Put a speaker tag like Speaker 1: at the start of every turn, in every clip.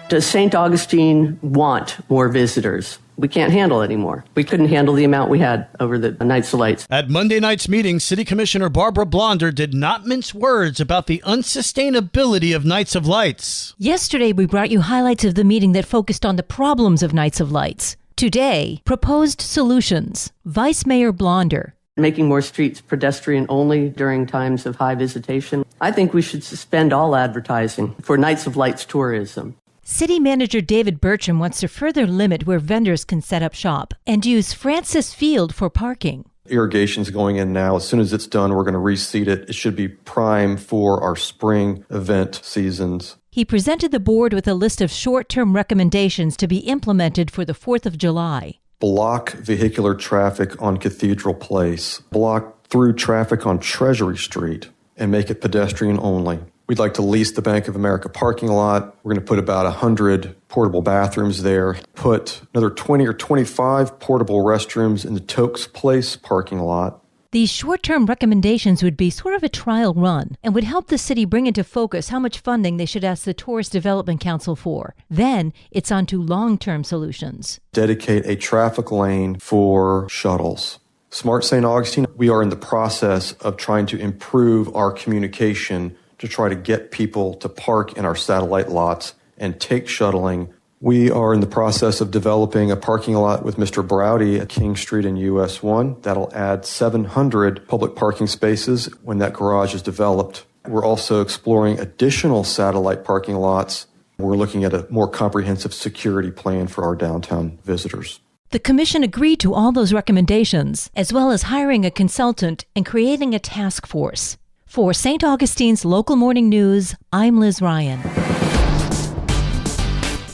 Speaker 1: Does St. Augustine want more visitors? We can't handle it anymore. We couldn't handle the amount we had over the Nights of Lights.
Speaker 2: At Monday night's meeting, City Commissioner Barbara Blonder did not mince words about the unsustainability of Nights of Lights.
Speaker 3: Yesterday, we brought you highlights of the meeting that focused on the problems of Nights of Lights. Today, proposed solutions. Vice Mayor Blonder.
Speaker 1: Making more streets pedestrian only during times of high visitation. I think we should suspend all advertising for Nights of Lights tourism.
Speaker 3: City Manager David Bertram wants to further limit where vendors can set up shop and use Francis Field for parking.
Speaker 4: Irrigation's going in now. As soon as it's done, we're going to reseed it. It should be prime for our spring event seasons.
Speaker 3: He presented the board with a list of short-term recommendations to be implemented for the 4th of July.
Speaker 4: Block vehicular traffic on Cathedral Place. Block through traffic on Treasury Street and make it pedestrian only. We'd like to lease the Bank of America parking lot. We're going to put about 100 portable bathrooms there. Put another 20 or 25 portable restrooms in the Tokes Place parking lot.
Speaker 3: These short-term recommendations would be sort of a trial run and would help the city bring into focus how much funding they should ask the Tourist Development Council for. Then it's on to long-term solutions.
Speaker 4: Dedicate a traffic lane for shuttles. Smart St. Augustine, we are in the process of trying to improve our communication to try to get people to park in our satellite lots and take shuttling. We are in the process of developing a parking lot with Mr. Browdy at King Street and US 1. That'll add 700 public parking spaces when that garage is developed. We're also exploring additional satellite parking lots. We're looking at a more comprehensive security plan for our downtown visitors.
Speaker 3: The commission agreed to all those recommendations, as well as hiring a consultant and creating a task force. For St. Augustine's Local Morning News, I'm Liz Ryan.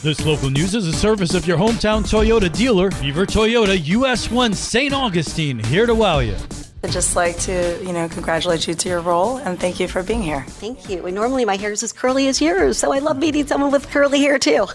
Speaker 2: This local news is a service of your hometown Toyota dealer, Beaver Toyota, US 1 St. Augustine, here to wow you.
Speaker 5: I'd just like to, congratulate you to your role and thank you for being here.
Speaker 6: Thank you. And normally my hair is as curly as yours, so I love meeting someone with curly hair too.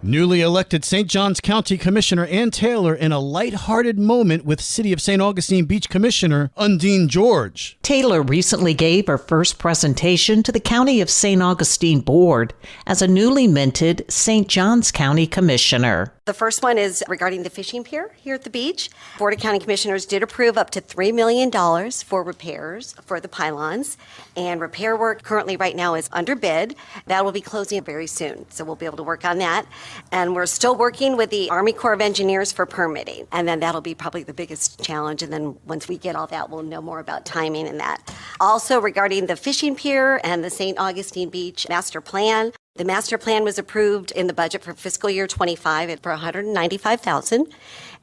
Speaker 2: Newly elected St. Johns County Commissioner Ann Taylor in a lighthearted moment with City of St. Augustine Beach Commissioner Undine George.
Speaker 7: Taylor recently gave her first presentation to the County of St. Augustine Board as a newly minted St. Johns County Commissioner.
Speaker 6: The first one is regarding the fishing pier here at the beach. Board of County Commissioners did approve up to $3 million for repairs for the pylons. And repair work currently right now is under bid. That will be closing very soon, so we'll be able to work on that. And we're still working with the Army Corps of Engineers for permitting. And then that'll be probably the biggest challenge. And then once we get all that, we'll know more about timing and that. Also regarding the fishing pier and the St. Augustine Beach Master Plan. The master plan was approved in the budget for fiscal year 25 for $195,000.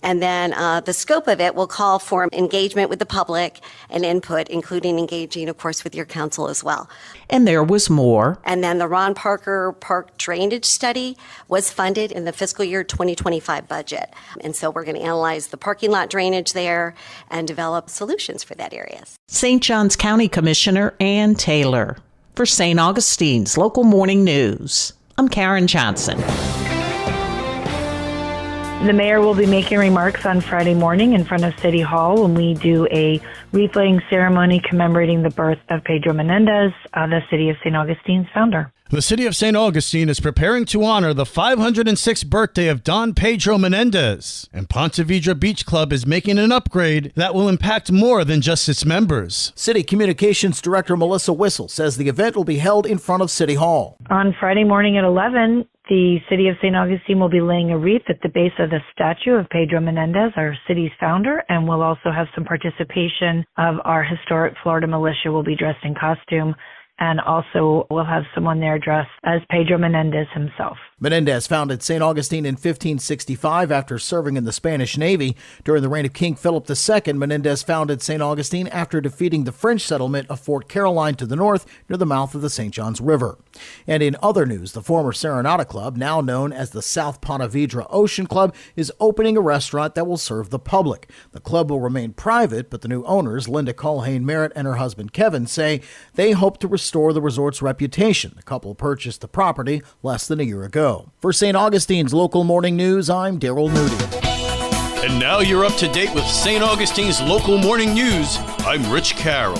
Speaker 6: And then the scope of it will call for engagement with the public and input, including engaging, of course, with your council as well.
Speaker 7: And there was more.
Speaker 6: And then the Ron Parker Park Drainage Study was funded in the fiscal year 2025 budget. And so we're going to analyze the parking lot drainage there and develop solutions for that area.
Speaker 7: St. Johns County Commissioner Ann Taylor. For St. Augustine's Local Morning News, I'm Karen Johnson.
Speaker 8: The mayor will be making remarks on Friday morning in front of City Hall when we do a wreath-laying ceremony commemorating the birth of Pedro Menendez, the City of St. Augustine's founder.
Speaker 2: The City of St. Augustine is preparing to honor the 506th birthday of Don Pedro Menendez, and Ponte Vedra Beach Club is making an upgrade that will impact more than just its members.
Speaker 9: City Communications Director Melissa Whistle says the event will be held in front of City Hall.
Speaker 8: On Friday morning at 11, the City of St. Augustine will be laying a wreath at the base of the statue of Pedro Menendez, our city's founder, and we'll also have some participation of our historic Florida militia will be dressed in costume. And also we'll have someone there dressed as Pedro Menendez himself.
Speaker 9: Menendez founded St. Augustine in 1565 after serving in the Spanish Navy. During the reign of King Philip II, Menendez founded St. Augustine after defeating the French settlement of Fort Caroline to the north near the mouth of the St. Johns River. And in other news, the former Serenata Club, now known as the South Ponte Vedra Ocean Club, is opening a restaurant that will serve the public. The club will remain private, but the new owners, Linda Culhane Merritt and her husband Kevin, say they hope to restore the resort's reputation. The couple purchased the property less than a year ago. For St. Augustine's Local Morning News, I'm Daryl Moody.
Speaker 2: And now you're up to date with St. Augustine's Local Morning News. I'm Rich Carroll.